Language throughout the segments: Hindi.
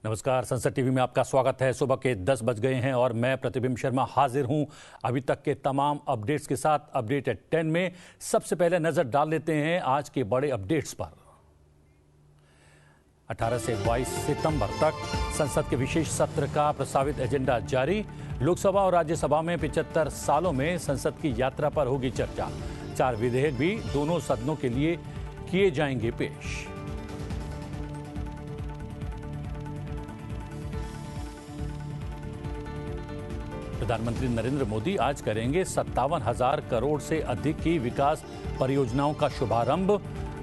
नमस्कार, संसद टीवी में आपका स्वागत है। सुबह के 10 बज गए हैं और मैं प्रतिबिंब शर्मा हाजिर हूं अभी तक के तमाम अपडेट्स के साथ। अपडेट एट 10 में सबसे पहले नजर डाल लेते हैं आज के बड़े अपडेट्स पर। 18 से 22 सितंबर तक संसद के विशेष सत्र का प्रस्तावित एजेंडा जारी। लोकसभा और राज्यसभा में 75 सालों में संसद की यात्रा पर होगी चर्चा। 4 विधेयक भी दोनों सदनों के लिए किए जाएंगे पेश। प्रधानमंत्री नरेंद्र मोदी आज करेंगे 57,000 करोड़ से अधिक की विकास परियोजनाओं का शुभारंभ।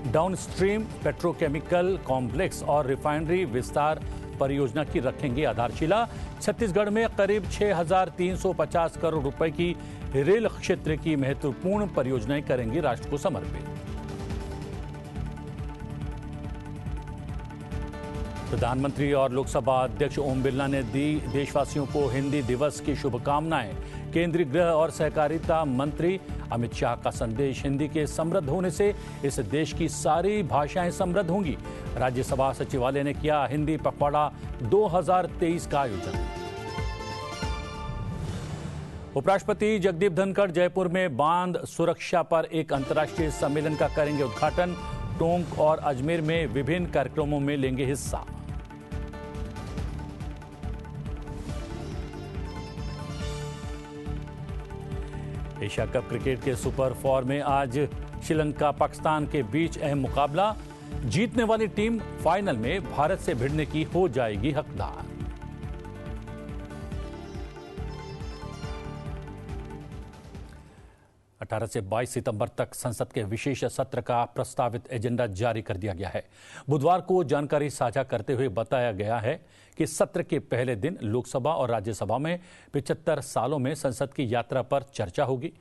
डाउनस्ट्रीम पेट्रोकेमिकल कॉम्प्लेक्स और रिफाइनरी विस्तार परियोजना की रखेंगे आधारशिला। छत्तीसगढ़ में करीब 6,350 करोड़ रुपए की रेल क्षेत्र की महत्वपूर्ण परियोजनाएं करेंगे राष्ट्र को समर्पित। प्रधानमंत्री और लोकसभा अध्यक्ष ओम बिरला ने दी देशवासियों को हिंदी दिवस की शुभकामनाएं। केंद्रीय गृह और सहकारिता मंत्री अमित शाह का संदेश, हिंदी के समृद्ध होने से इस देश की सारी भाषाएं समृद्ध होंगी। राज्यसभा सचिवालय ने किया हिंदी पखवाड़ा 2023 का आयोजन। उपराष्ट्रपति जगदीप धनखड़ जयपुर में बांध सुरक्षा पर एक अंतर्राष्ट्रीय सम्मेलन का करेंगे उद्घाटन। टोंक और अजमेर में विभिन्न कार्यक्रमों में लेंगे हिस्सा। एशिया कप क्रिकेट के सुपर 4 में आज श्रीलंका पाकिस्तान के बीच अहम मुकाबला। जीतने वाली टीम फाइनल में भारत से भिड़ने की हो जाएगी हकदार। अठारह से 22 सितंबर तक संसद के विशेष सत्र का प्रस्तावित एजेंडा जारी कर दिया गया है। बुधवार को जानकारी साझा करते हुए बताया गया है कि सत्र के पहले दिन लोकसभा और राज्यसभा में 75 सालों में संसद की यात्रा पर चर्चा होगी।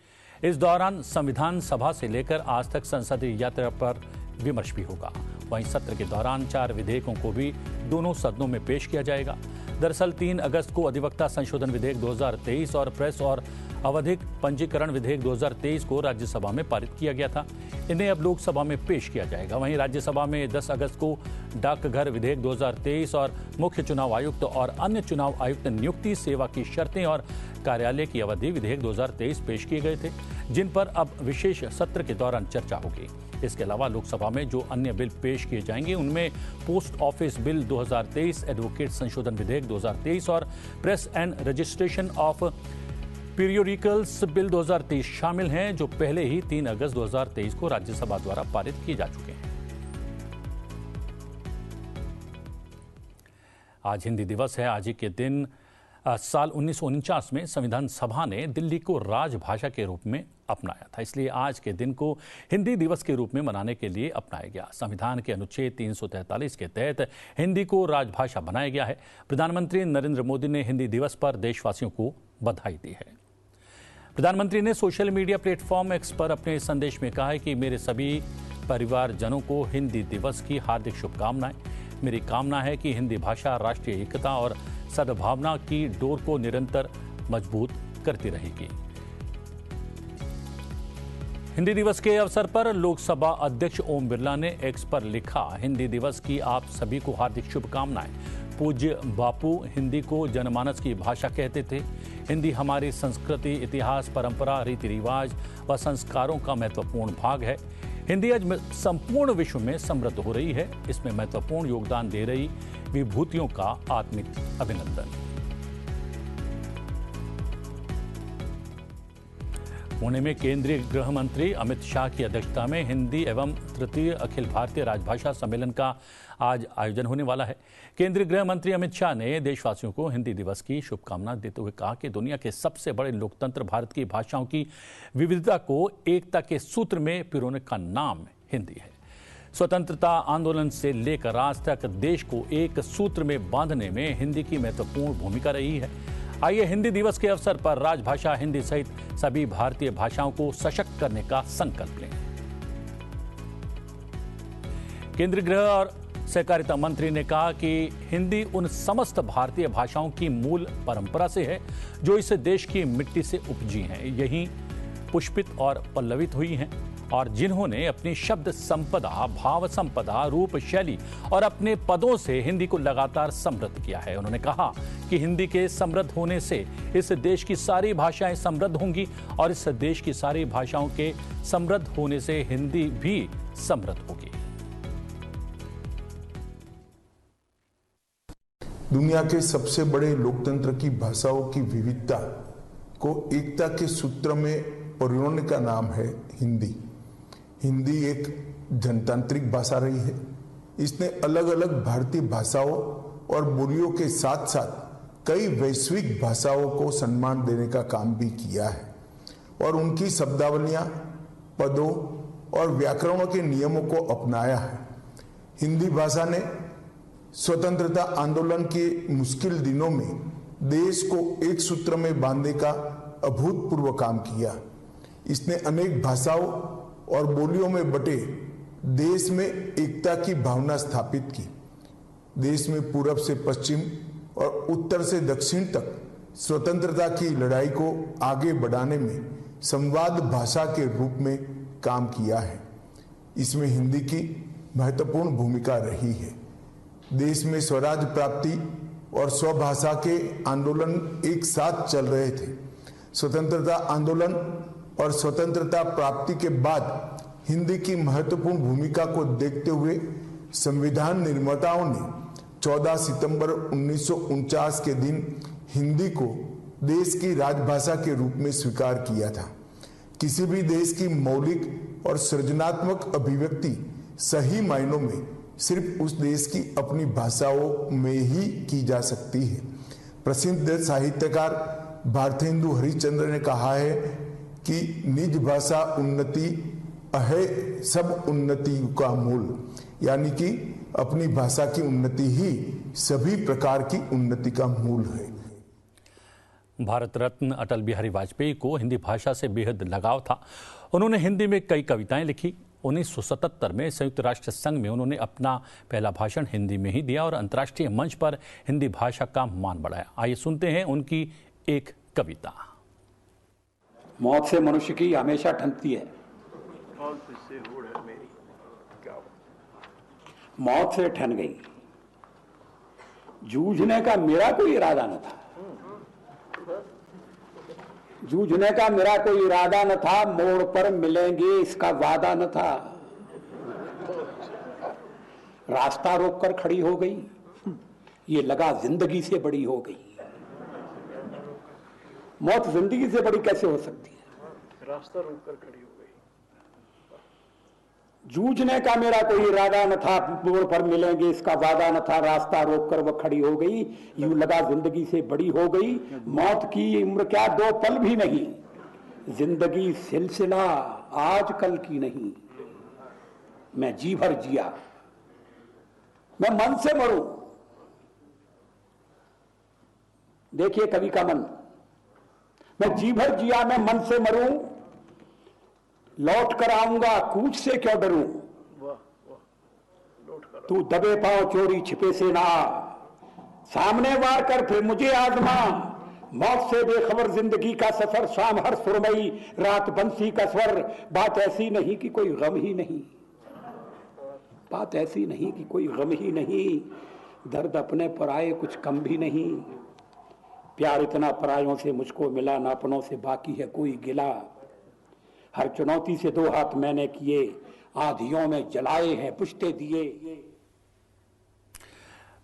इस दौरान संविधान सभा से लेकर आज तक संसदीय यात्रा पर विमर्श भी होगा। वहीं सत्र के दौरान 4 विधेयकों को भी दोनों सदनों में पेश किया जाएगा। दरअसल 3 अगस्त को अधिवक्ता संशोधन विधेयक 2023 और प्रेस और आवधिक पंजीकरण विधेयक 2023 को राज्यसभा में पारित किया गया था। इन्हें अब लोकसभा में पेश किया जाएगा। वहीं राज्यसभा में 10 अगस्त को डाकघर विधेयक 2023 और मुख्य चुनाव आयुक्त और अन्य चुनाव आयुक्त नियुक्ति, सेवा की शर्तें और कार्यालय की अवधि विधेयक 2023 पेश किए गए थे, जिन पर अब विशेष सत्र के दौरान चर्चा होगी। इसके अलावा लोकसभा में जो अन्य बिल पेश किए जाएंगे उनमें पोस्ट ऑफिस बिल 2023, एडवोकेट संशोधन विधेयक 2023 और press and registration of periodicals bill 2023 शामिल हैं, जो पहले ही 3 अगस्त 2023 को राज्यसभा द्वारा पारित किए जा चुके हैं। आज हिंदी दिवस है। आज ही के दिन साल 1949 में संविधान सभा ने दिल्ली को राजभाषा के रूप में अपनाया था, इसलिए आज के दिन को हिंदी दिवस के रूप में मनाने के लिए अपनाया गया। संविधान के अनुच्छेद 343 के तहत हिंदी को राजभाषा बनाया गया है। प्रधानमंत्री नरेंद्र मोदी ने हिंदी दिवस पर देशवासियों को बधाई दी है। प्रधानमंत्री ने सोशल मीडिया प्लेटफॉर्म एक्स पर अपने संदेश में कहा है कि मेरे सभी परिवारजनों को हिंदी दिवस की हार्दिक शुभकामनाएं। मेरी कामना है कि हिंदी भाषा राष्ट्रीय एकता और सद्भावना की डोर को निरंतर मजबूत करती रहेगी। हिंदी दिवस के अवसर पर लोकसभा अध्यक्ष ओम बिरला ने एक्स पर लिखा, हिंदी दिवस की आप सभी को हार्दिक शुभकामनाएं। पूज्य बापू हिंदी को जनमानस की भाषा कहते थे। हिंदी हमारी संस्कृति, इतिहास, परंपरा, रीति रिवाज व संस्कारों का महत्वपूर्ण भाग है। हिंदी आज संपूर्ण विश्व में समृद्ध हो रही है। इसमें महत्वपूर्ण योगदान दे रही विभूतियों का आत्मिक अभिनंदन। पुणे में केंद्रीय गृह मंत्री अमित शाह की अध्यक्षता में हिंदी एवं तृतीय अखिल भारतीय राजभाषा सम्मेलन का आज आयोजन होने वाला है। केंद्रीय गृह मंत्री अमित शाह ने देशवासियों को हिंदी दिवस की शुभकामना देते हुए कहा कि दुनिया के सबसे बड़े लोकतंत्र भारत की भाषाओं की विविधता को एकता के सूत्र में पिरोने का नाम हिंदी है। स्वतंत्रता आंदोलन से लेकर आज तक देश को एक सूत्र में बांधने में हिंदी की महत्वपूर्ण भूमिका रही है। आइए हिंदी दिवस के अवसर पर राजभाषा हिंदी सहित सभी भारतीय भाषाओं को सशक्त करने का संकल्प लें। केंद्रीय गृह और सहकारिता मंत्री ने कहा कि हिंदी उन समस्त भारतीय भाषाओं की मूल परंपरा से है जो इस देश की मिट्टी से उपजी हैं, यही पुष्पित और पल्लवित हुई हैं। और जिन्होंने अपनी शब्द संपदा, भाव संपदा, रूप शैली और अपने पदों से हिंदी को लगातार समृद्ध किया है। उन्होंने कहा कि हिंदी के समृद्ध होने से इस देश की सारी भाषाएं समृद्ध होंगी और इस देश की सारी भाषाओं के समृद्ध होने से हिंदी भी समृद्ध होगी। दुनिया के सबसे बड़े लोकतंत्र की भाषाओं की विविधता को एकता के सूत्र में पिरोने का नाम है हिंदी। हिंदी एक जनतांत्रिक भाषा रही है। इसने अलग अलग भारतीय भाषाओं और बोलियों के साथ साथ कई वैश्विक भाषाओं को सम्मान देने का काम भी किया है और उनकी शब्दावलियां, पदों और व्याकरणों के नियमों को अपनाया है। हिंदी भाषा ने स्वतंत्रता आंदोलन के मुश्किल दिनों में देश को एक सूत्र में बांधने का अभूतपूर्व काम किया। इसने अनेक भाषाओं और बोलियों में बटे देश में एकता की भावना स्थापित की। देश में पूरब से पश्चिम और उत्तर से दक्षिण तक स्वतंत्रता की लड़ाई को आगे बढ़ाने में संवाद भाषा के रूप में काम किया है। इसमें हिंदी की महत्वपूर्ण भूमिका रही है। देश में स्वराज प्राप्ति और स्वभाषा के आंदोलन एक साथ चल रहे थे। स्वतंत्रता आंदोलन और स्वतंत्रता प्राप्ति के बाद हिंदी की महत्वपूर्ण भूमिका को देखते हुए संविधान निर्माताओं ने 14 सितंबर 1949 के दिन हिंदी को देश की राजभाषा के रूप में स्वीकार किया था। किसी भी देश की मौलिक और सृजनात्मक अभिव्यक्ति सही मायनों में सिर्फ उस देश की अपनी भाषाओं में ही की जा सकती है। प्रसिद्ध साहित्यकार भारतेंदु हरिश्चंद्र ने कहा है कि निज भाषा उन्नति अहे सब उन्नति का मूल, यानी कि अपनी भाषा की उन्नति ही सभी प्रकार की उन्नति का मूल है। भारत रत्न अटल बिहारी वाजपेयी को हिंदी भाषा से बेहद लगाव था। उन्होंने हिंदी में कई कविताएं लिखी। 1977 में संयुक्त राष्ट्र संघ में उन्होंने अपना पहला भाषण हिंदी में ही दिया और अंतर्राष्ट्रीय मंच पर हिंदी भाषा का मान बढ़ाया। आइए सुनते हैं उनकी एक कविता। मौत से मनुष्य की हमेशा ठनती है, मौत से ठन गई। जूझने का मेरा कोई इरादा न था, जूझने का मेरा कोई इरादा न था, मोड़ पर मिलेंगे इसका वादा न था। रास्ता रोककर खड़ी हो गई, ये लगा जिंदगी से बड़ी हो गई। मौत जिंदगी से बड़ी कैसे हो सकती है? रास्ता रोककर खड़ी हो गई। जूझने का मेरा कोई इरादा न था, मोड़ पर मिलेंगे इसका वादा न था। रास्ता रोककर वह खड़ी हो गई, यूं लगा जिंदगी से बड़ी हो गई। मौत की उम्र क्या दो पल भी नहीं, जिंदगी सिलसिला आज कल की नहीं। मैं जी भर जिया, मैं मन से मरूं। देखिए कवि का मन, मैं जी भर जिया मैं मन से मरूं, लौट कर आऊंगा कूच से क्यों डरूं। तू दबे पांव चोरी छिपे से ना, सामने वार कर फिर मुझे आजमा। मौत से बेखबर जिंदगी का सफर, शाम हर सुरमई रात बंसी का स्वर। बात ऐसी नहीं कि कोई गम ही नहीं, बात ऐसी नहीं कि कोई गम ही नहीं। दर्द अपने पराये कुछ कम भी नहीं, प्यार इतना परायों से मुझको मिला, ना अपनों से बाकी है कोई गिला। हर चुनौती से दो हाथ मैंने किए, आंधियों में जलाए हैं पुष्टे दिए।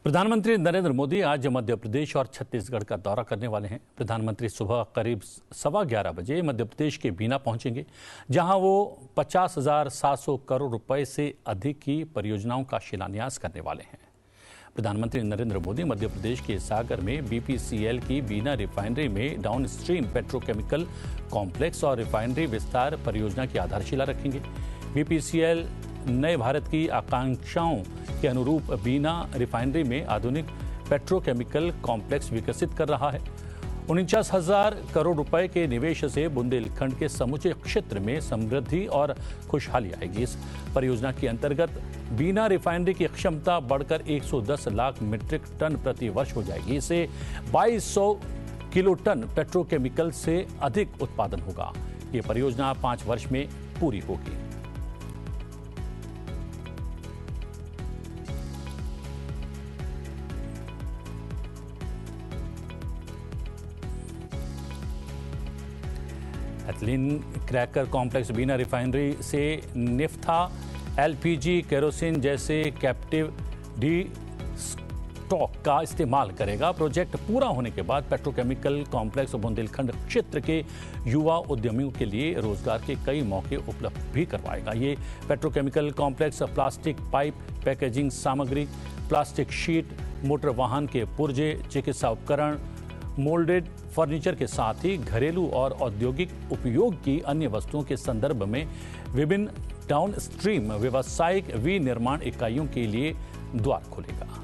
प्रधानमंत्री नरेंद्र मोदी आज मध्य प्रदेश और छत्तीसगढ़ का दौरा करने वाले हैं। प्रधानमंत्री सुबह करीब 11:15 बजे मध्य प्रदेश के बीना पहुंचेंगे, जहां वो 50,700 करोड़ रुपए से अधिक की परियोजनाओं का शिलान्यास करने वाले हैं। प्रधानमंत्री नरेंद्र मोदी मध्य प्रदेश के सागर में बीपीसीएल की बीना रिफाइनरी में डाउनस्ट्रीम पेट्रोकेमिकल कॉम्प्लेक्स और रिफाइनरी विस्तार परियोजना की आधारशिला रखेंगे। बीपीसीएल नए भारत की आकांक्षाओं के अनुरूप बीना रिफाइनरी में आधुनिक पेट्रोकेमिकल कॉम्प्लेक्स विकसित कर रहा है। 49,000 करोड़ रुपए के निवेश से बुंदेलखंड के समूचे क्षेत्र में समृद्धि और खुशहाली आएगी। इस परियोजना के अंतर्गत बीना रिफाइनरी की क्षमता बढ़कर 110 लाख मीट्रिक टन प्रति वर्ष हो जाएगी। इससे 2200 किलो टन पेट्रोकेमिकल से अधिक उत्पादन होगा। ये परियोजना 5 वर्ष में पूरी होगी। एथिलीन क्रैकर कॉम्प्लेक्स बीना रिफाइनरी से नेफ्था, एलपीजी, केरोसिन जैसे कैप्टिव डी स्टॉक का इस्तेमाल करेगा। प्रोजेक्ट पूरा होने के बाद पेट्रोकेमिकल कॉम्प्लेक्स बुंदेलखंड क्षेत्र के युवा उद्यमियों के लिए रोजगार के कई मौके उपलब्ध भी करवाएगा। ये petrochemical complex plastic pipe, packaging सामग्री, प्लास्टिक शीट, मोटर वाहन के पुर्जे, चिकित्सा उपकरण, मोल्डेड फर्नीचर के साथ ही घरेलू और औद्योगिक उपयोग की अन्य वस्तुओं के संदर्भ में विभिन्न डाउनस्ट्रीम व्यावसायिक विनिर्माण इकाइयों के लिए द्वार खोलेगा।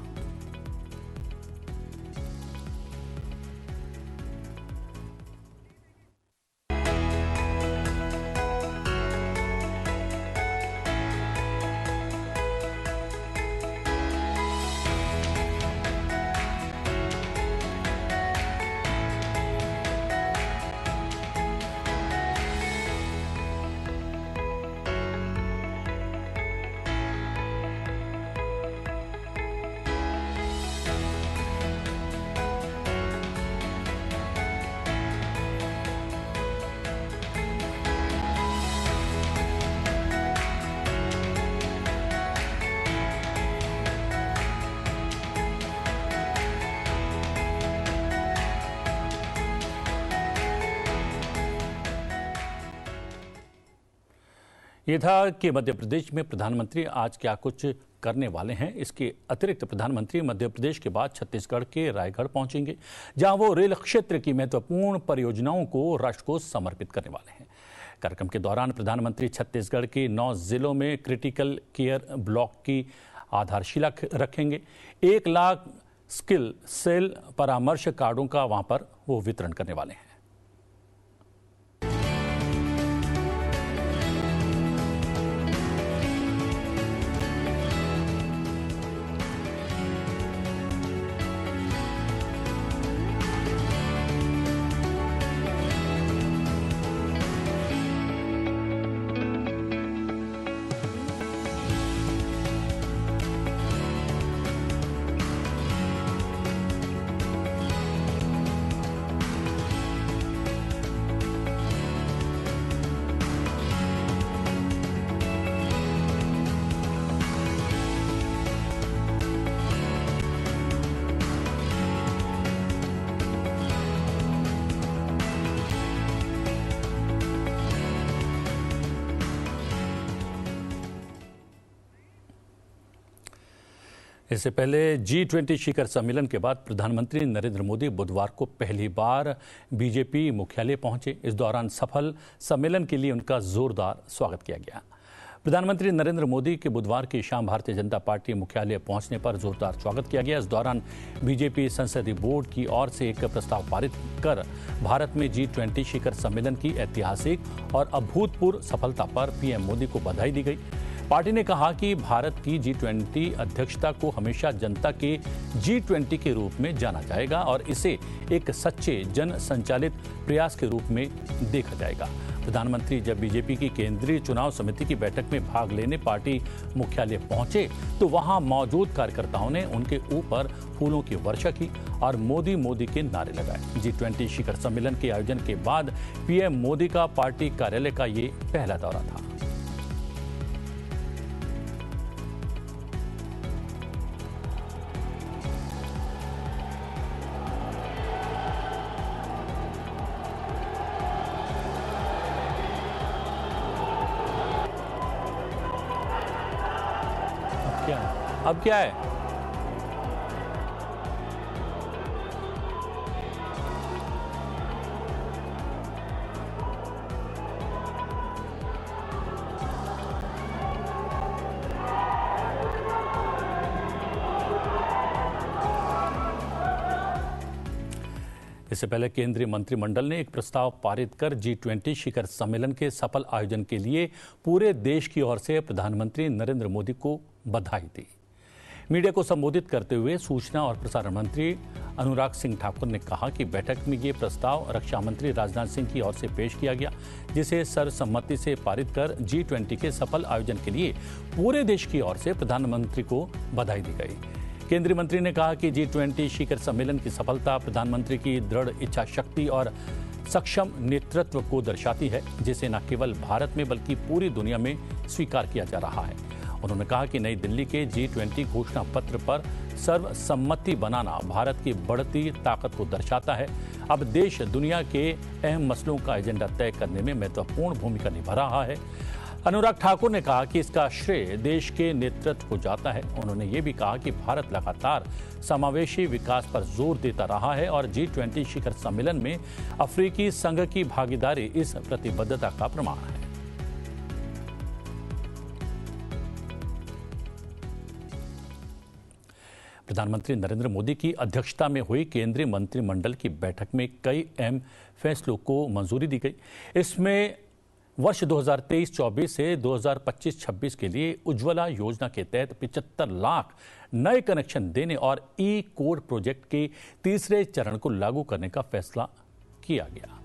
ये था कि मध्य प्रदेश में प्रधानमंत्री आज क्या कुछ करने वाले हैं। इसके अतिरिक्त प्रधानमंत्री मध्य प्रदेश के बाद छत्तीसगढ़ के रायगढ़ पहुंचेंगे, जहां वो रेल क्षेत्र की महत्वपूर्ण परियोजनाओं को राष्ट्र को समर्पित करने वाले हैं। कार्यक्रम के दौरान प्रधानमंत्री छत्तीसगढ़ के 9 जिलों में क्रिटिकल केयर ब्लॉक की आधारशिला रखेंगे। 1 लाख स्किल सेल परामर्श कार्डों का वहां पर वो वितरण करने वाले हैं। इससे पहले G20 शिखर सम्मेलन के बाद प्रधानमंत्री नरेंद्र मोदी बुधवार को पहली बार बीजेपी मुख्यालय पहुंचे। इस दौरान सफल सम्मेलन के लिए उनका जोरदार स्वागत किया गया। प्रधानमंत्री नरेंद्र मोदी के बुधवार की शाम भारतीय जनता पार्टी मुख्यालय पहुंचने पर जोरदार स्वागत किया गया। इस दौरान बीजेपी संसदीय बोर्ड की ओर से एक प्रस्ताव पारित कर भारत में G20 शिखर सम्मेलन की ऐतिहासिक और अभूतपूर्व सफलता पर पीएम मोदी को बधाई दी गई। पार्टी ने कहा कि भारत की G20 अध्यक्षता को हमेशा जनता के G20 के रूप में जाना जाएगा और इसे एक सच्चे जन संचालित प्रयास के रूप में देखा जाएगा। प्रधानमंत्री जब बीजेपी की केंद्रीय चुनाव समिति की बैठक में भाग लेने पार्टी मुख्यालय पहुंचे तो वहां मौजूद कार्यकर्ताओं ने उनके ऊपर फूलों की वर्षा की और मोदी मोदी के नारे लगाए। G20 शिखर सम्मेलन के आयोजन के बाद पीएम मोदी का पार्टी कार्यालय का ये पहला दौरा था। अब क्या है? इससे पहले केंद्रीय मंत्रिमंडल ने एक प्रस्ताव पारित कर G20 शिखर सम्मेलन के सफल आयोजन के लिए पूरे देश की ओर से प्रधानमंत्री नरेंद्र मोदी को बधाई दी। मीडिया को संबोधित करते हुए सूचना और प्रसारण मंत्री अनुराग सिंह ठाकुर ने कहा कि बैठक में ये प्रस्ताव रक्षा मंत्री राजनाथ सिंह की ओर से पेश किया गया, जिसे सर्वसम्मति से पारित कर G20 के सफल आयोजन के लिए पूरे देश की ओर से प्रधानमंत्री को बधाई दी गई। केंद्रीय मंत्री ने कहा कि G20 शिखर सम्मेलन की सफलता प्रधानमंत्री की दृढ़ इच्छा शक्ति और सक्षम नेतृत्व को दर्शाती है, जिसे न केवल भारत में बल्कि पूरी दुनिया में स्वीकार किया जा रहा है। उन्होंने कहा कि नई दिल्ली के G20 घोषणा पत्र पर सर्वसम्मति बनाना भारत की बढ़ती ताकत को दर्शाता है। अब देश दुनिया के अहम मसलों का एजेंडा तय करने में महत्वपूर्ण भूमिका निभा रहा है। अनुराग ठाकुर ने कहा कि इसका श्रेय देश के नेतृत्व को जाता है। उन्होंने ये भी कहा कि भारत लगातार समावेशी विकास पर जोर देता रहा है और G20 शिखर सम्मेलन में अफ्रीकी संघ की भागीदारी इस प्रतिबद्धता का प्रमाण है। प्रधानमंत्री नरेंद्र मोदी की अध्यक्षता में हुई केंद्रीय मंत्रिमंडल की बैठक में कई अहम फैसलों को मंजूरी दी गई। इसमें वर्ष 2023-24 से 2025-26 के लिए उज्ज्वला योजना के तहत 75 लाख नए कनेक्शन देने और ई-कोड प्रोजेक्ट के तीसरे चरण को लागू करने का फैसला किया गया।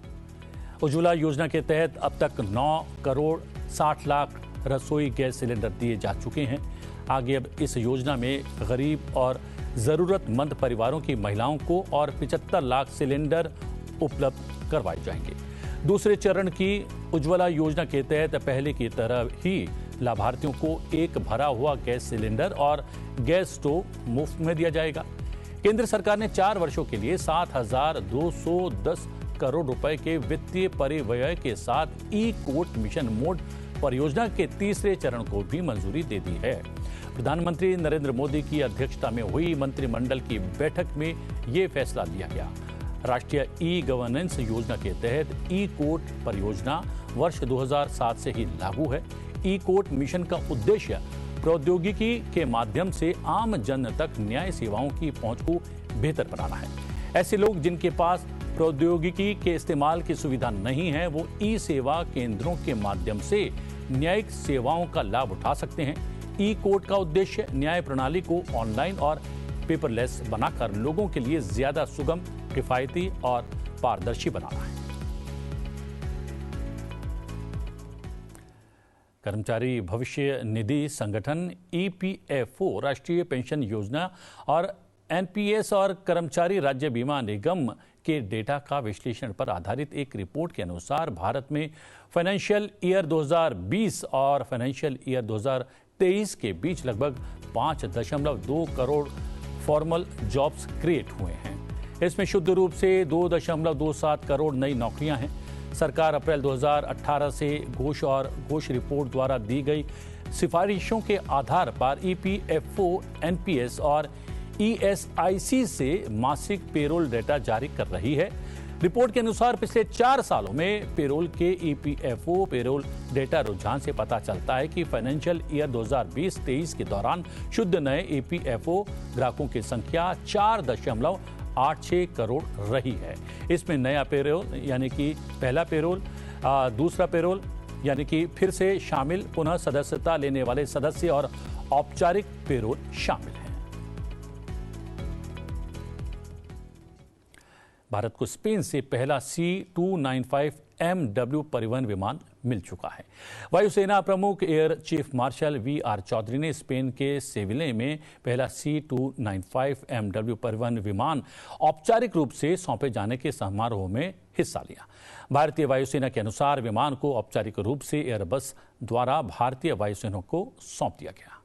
उज्ज्वला योजना के तहत अब तक 9 करोड़ 60 लाख रसोई गैस सिलेंडर दिए जा चुके हैं। आगे अब इस योजना में गरीब और जरूरतमंद परिवारों की महिलाओं को और 75 लाख सिलेंडर उपलब्ध करवाए जाएंगे। दूसरे चरण की उज्ज्वला योजना के तहत पहले की तरह ही लाभार्थियों को एक भरा हुआ गैस सिलेंडर और गैस स्टोव मुफ्त में दिया जाएगा। केंद्र सरकार ने 4 वर्षों के लिए 7,210 करोड़ रुपए के वित्तीय परिव्यय के साथ ई-कोड मिशन मोड परियोजना के तीसरे चरण को भी मंजूरी दे दी है। प्रधानमंत्री नरेंद्र मोदी की अध्यक्षता में हुई मंत्रिमंडल की बैठक में ये फैसला लिया गया। राष्ट्रीय ई गवर्नेंस योजना के तहत ई-कोड परियोजना वर्ष 2007 से ही लागू है। ई-कोड मिशन का उद्देश्य प्रौद्योगिकी के माध्यम से आम जन तक न्याय सेवाओं की पहुंच को बेहतर बनाना है। ऐसे लोग जिनके पास प्रौद्योगिकी के इस्तेमाल की सुविधा नहीं है, वो ई-सेवा केंद्रों के माध्यम से न्यायिक सेवाओं का लाभ उठा सकते हैं। ई-कोड का उद्देश्य न्याय प्रणाली को ऑनलाइन और पेपरलेस बनाकर लोगों के लिए ज्यादा सुगम, किफायती और पारदर्शी बनाना है। कर्मचारी भविष्य निधि संगठन EPFO, राष्ट्रीय पेंशन योजना और NPS और कर्मचारी राज्य बीमा निगम के डेटा का विश्लेषण पर आधारित एक रिपोर्ट के अनुसार भारत में फाइनेंशियल ईयर 2020 और फाइनेंशियल ईयर 2023 के बीच लगभग 5.2 करोड़ फॉर्मल जॉब्स क्रिएट हुए हैं। इसमें शुद्ध रूप से 2.27 करोड़ नई नौकरियां हैं। सरकार अप्रैल 2018 से घोष रिपोर्ट द्वारा दी गई सिफारिशों के आधार पर EPFO, NPS और ESIC से मासिक पेरोल डेटा जारी कर रही है। रिपोर्ट के अनुसार पिछले 4 सालों में पेरोल के EPFO पेरोल डेटा रुझान से पता चलता है कि फाइनेंशियल ईयर 2020-23 के दौरान शुद्ध नए EPFO ग्राहकों की संख्या 4.86 करोड़ रही है। इसमें नया पेरोल यानी कि पहला पेरोल, दूसरा पेरोल यानी कि फिर से शामिल, पुनः सदस्यता लेने वाले सदस्य और औपचारिक पेरोल शामिल है। भारत को स्पेन से पहला C-295 MW परिवहन विमान मिल चुका है। वायुसेना प्रमुख air chief marshal VR Chaudhari ने स्पेन के सेविले में पहला C-295 MW परिवहन विमान औपचारिक रूप से सौंपे जाने के समारोह में हिस्सा लिया। भारतीय वायुसेना के अनुसार विमान को औपचारिक रूप से एयरबस द्वारा भारतीय वायुसेना को सौंप दिया गया।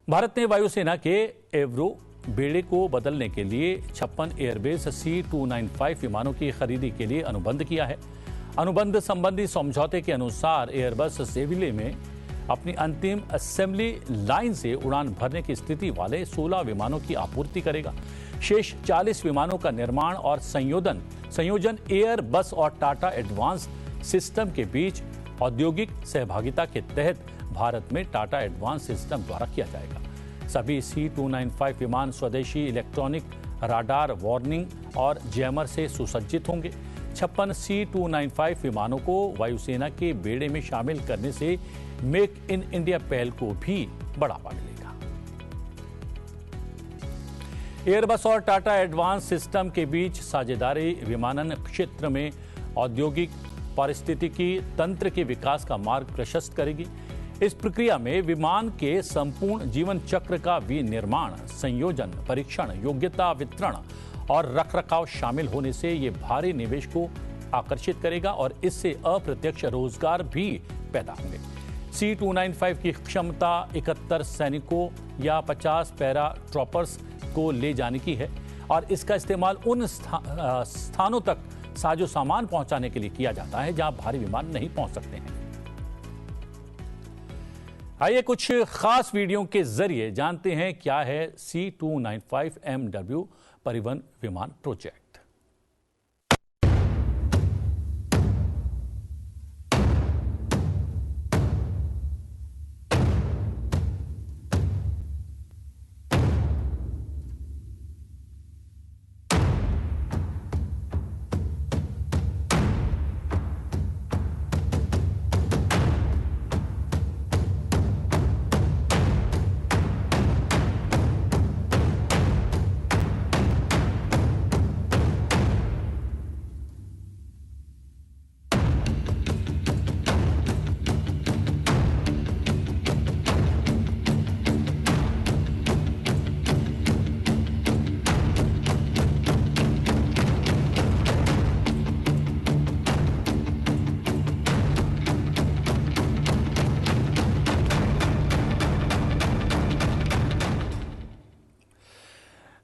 भारत ने वायुसेना के एवरो बेड़े को बदलने के लिए 56 एयरबेस C-295 विमानों की खरीदी के लिए अनुबंध किया है। अनुबंध संबंधी समझौते के अनुसार एयरबस सेविले में अपनी अंतिम असेंबली लाइन से उड़ान भरने की स्थिति वाले 16 विमानों की आपूर्ति करेगा। शेष 40 विमानों का निर्माण और संयोजन एयरबस और टाटा एडवांस सिस्टम के बीच औद्योगिक सहभागिता के तहत भारत में टाटा एडवांस सिस्टम द्वारा किया जाएगा। सभी C-295 विमान स्वदेशी इलेक्ट्रॉनिक राडार वार्निंग और जैमर से सुसज्जित होंगे। 56 C-295 विमानों को वायुसेना के बेड़े में शामिल करने से मेक इन इंडिया पहल को भी बढ़ावा मिलेगा। एयरबस और टाटा एडवांस सिस्टम के बीच साझेदारी विमानन क्षेत्र में औद्योगिक पारिस्थितिकी तंत्र के विकास का मार्ग प्रशस्त करेगी। इस प्रक्रिया में विमान के संपूर्ण जीवन चक्र का विनिर्माण, संयोजन, परीक्षण, योग्यता वितरण और रखरखाव शामिल होने से ये भारी निवेश को आकर्षित करेगा और इससे अप्रत्यक्ष रोजगार भी पैदा होंगे। C-295 की क्षमता 71 सैनिकों या 50 पैरा ट्रॉपर्स को ले जाने की है और इसका इस्तेमाल उन स्थानों तक साजो सामान पहुंचाने के लिए किया जाता है जहां भारी विमान नहीं पहुंच सकते हैं। आइए कुछ खास वीडियो के जरिए जानते हैं क्या है C-295 MW परिवहन विमान प्रोजेक्ट।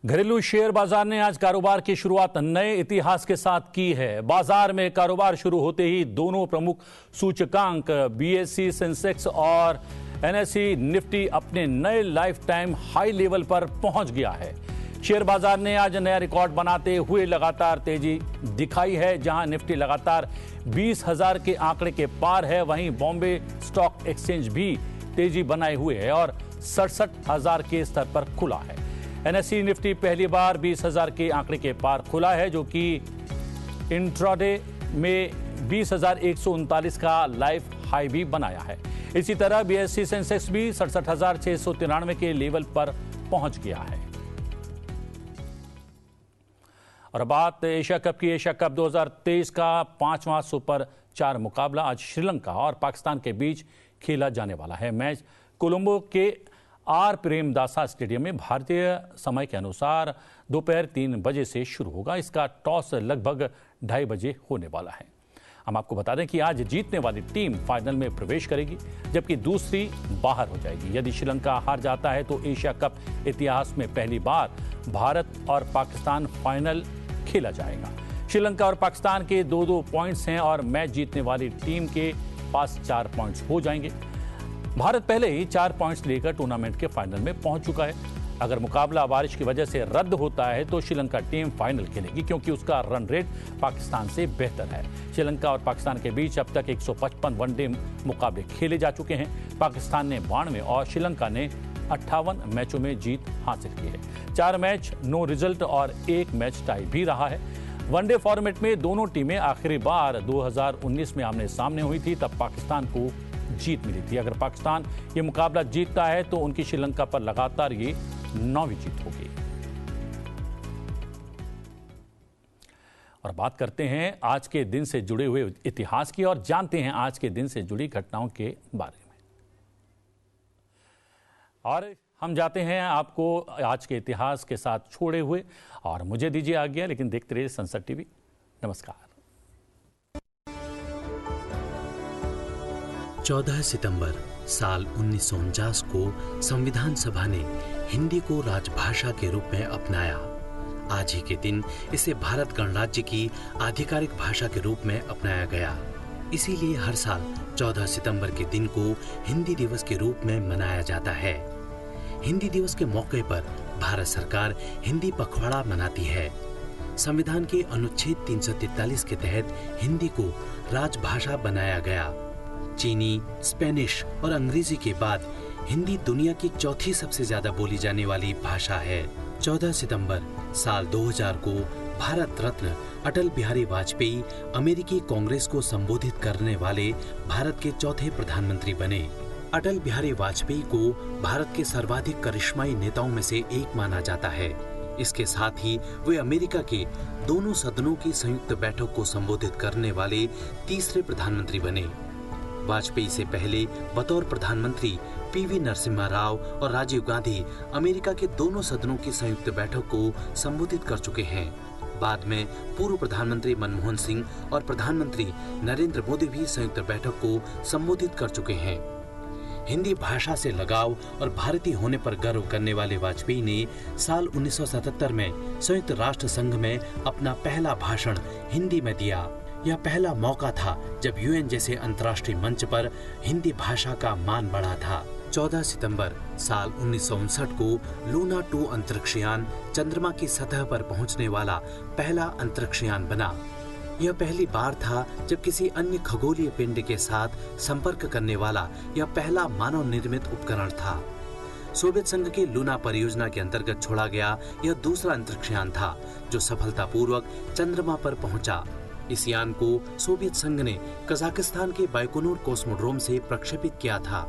घरेलू शेयर बाजार ने आज कारोबार की शुरुआत नए इतिहास के साथ की है। बाजार में कारोबार शुरू होते ही दोनों प्रमुख सूचकांक BSE सेंसेक्स और NSE निफ्टी अपने नए लाइफ टाइम हाई लेवल पर पहुंच गया है। शेयर बाजार ने आज नया रिकॉर्ड बनाते हुए लगातार तेजी दिखाई है। जहां निफ्टी लगातार 20,000 के आंकड़े के पार है, वहीं बॉम्बे स्टॉक एक्सचेंज भी तेजी बनाए हुए है और 67,000 के स्तर पर खुला है। NSE निफ्टी पहली बार 20,000 के आंकड़े के पार खुला है, जो कि इंट्राडे में 20,139 का लाइफ हाई भी बनाया है। इसी तरह BSE सेंसेक्स भी 67,693 के लेवल पर पहुंच गया है। और बात एशिया कप की। एशिया कप 2023 का 5वां सुपर 4 मुकाबला आज श्रीलंका और पाकिस्तान के बीच खेला जाने वाला है। मैच कोलंबो के आर प्रेमदासा स्टेडियम में भारतीय समय के अनुसार दोपहर 3 बजे से शुरू होगा। इसका टॉस लगभग 2:30 बजे होने वाला है। हम आपको बता दें कि आज जीतने वाली टीम फाइनल में प्रवेश करेगी, जबकि दूसरी बाहर हो जाएगी। यदि श्रीलंका हार जाता है तो एशिया कप इतिहास में पहली बार भारत और पाकिस्तान फाइनल खेला जाएगा। श्रीलंका और पाकिस्तान के 2-2 पॉइंट्स हैं और मैच जीतने वाली टीम के पास 4 पॉइंट्स हो जाएंगे। भारत पहले ही 4 पॉइंट्स लेकर टूर्नामेंट के फाइनल में पहुंच चुका है। अगर मुकाबला बारिश की वजह से रद्द होता है तो श्रीलंका टीम फाइनल खेलेगी, क्योंकि उसका रन रेट पाकिस्तान से बेहतर है। श्रीलंका और पाकिस्तान के बीच अब तक 155 वनडे मुकाबले खेले जा चुके हैं। पाकिस्तान ने 92 और श्रीलंका ने 58 मैचों में जीत हासिल की है। 4 मैच नो रिजल्ट और 1 मैच टाई भी रहा है। वनडे फॉर्मेट में दोनों टीमें आखिरी बार 2019 में आमने सामने हुई थी, तब पाकिस्तान को जीत मिली थी। अगर पाकिस्तान ये मुकाबला जीतता है तो उनकी श्रीलंका पर लगातार ये 9वीं जीत होगी। और बात करते हैं आज के दिन से जुड़े हुए इतिहास की और जानते हैं आज के दिन से जुड़ी घटनाओं के बारे में। और हम जाते हैं आपको आज के इतिहास के साथ छोड़े हुए, और मुझे दीजिए आज्ञा, लेकिन देखते रहिए संसद टीवी। नमस्कार। 14 सितंबर साल 1949 को संविधान सभा ने हिंदी को राजभाषा के रूप में अपनाया। आज ही के दिन इसे भारत गणराज्य की आधिकारिक भाषा के रूप में अपनाया गया। इसीलिए हर साल 14 सितंबर के दिन को हिंदी दिवस के रूप में मनाया जाता है। हिंदी दिवस के मौके पर भारत सरकार हिंदी पखवाड़ा मनाती है। संविधान के अनुच्छेद 343 के तहत हिंदी को राजभाषा बनाया गया। चीनी, स्पेनिश और अंग्रेजी के बाद हिंदी दुनिया की चौथी सबसे ज्यादा बोली जाने वाली भाषा है। 14 सितंबर साल 2000 को भारत रत्न अटल बिहारी वाजपेयी अमेरिकी कांग्रेस को संबोधित करने वाले भारत के चौथे प्रधानमंत्री बने। अटल बिहारी वाजपेयी को भारत के सर्वाधिक करिश्माई नेताओं में से एक माना जाता है। इसके साथ ही वे अमेरिका के दोनों सदनों की संयुक्त बैठक को संबोधित करने वाले तीसरे प्रधानमंत्री बने। वाजपेयी से पहले बतौर प्रधानमंत्री PV नरसिम्हा राव और राजीव गांधी अमेरिका के दोनों सदनों की संयुक्त बैठक को संबोधित कर चुके हैं। बाद में पूर्व प्रधानमंत्री मनमोहन सिंह और प्रधानमंत्री नरेंद्र मोदी भी संयुक्त बैठक को संबोधित कर चुके हैं। हिंदी भाषा से लगाव और भारतीय होने पर गर्व करने वाले वाजपेयी ने साल 1977 में संयुक्त राष्ट्र संघ में अपना पहला भाषण हिंदी में दिया। यह पहला मौका था जब यूएन जैसे अंतर्राष्ट्रीय मंच पर हिंदी भाषा का मान बढ़ा था। 14 सितंबर साल 1959 को लूना 2 अंतरिक्षयान चंद्रमा की सतह पर पहुंचने वाला पहला अंतरिक्षयान बना। यह पहली बार था जब किसी अन्य खगोलीय पिंड के साथ संपर्क करने वाला यह पहला मानव निर्मित उपकरण था। सोवियत संघ की लूना परियोजना के अंतर्गत छोड़ा गया यह दूसरा अंतरिक्षयान था जो सफलतापूर्वक चंद्रमा पर पहुंचा। इस यान को सोवियत संघ ने कजाकिस्तान के बाइकोनूर कॉस्मोड्रोम से प्रक्षेपित किया था।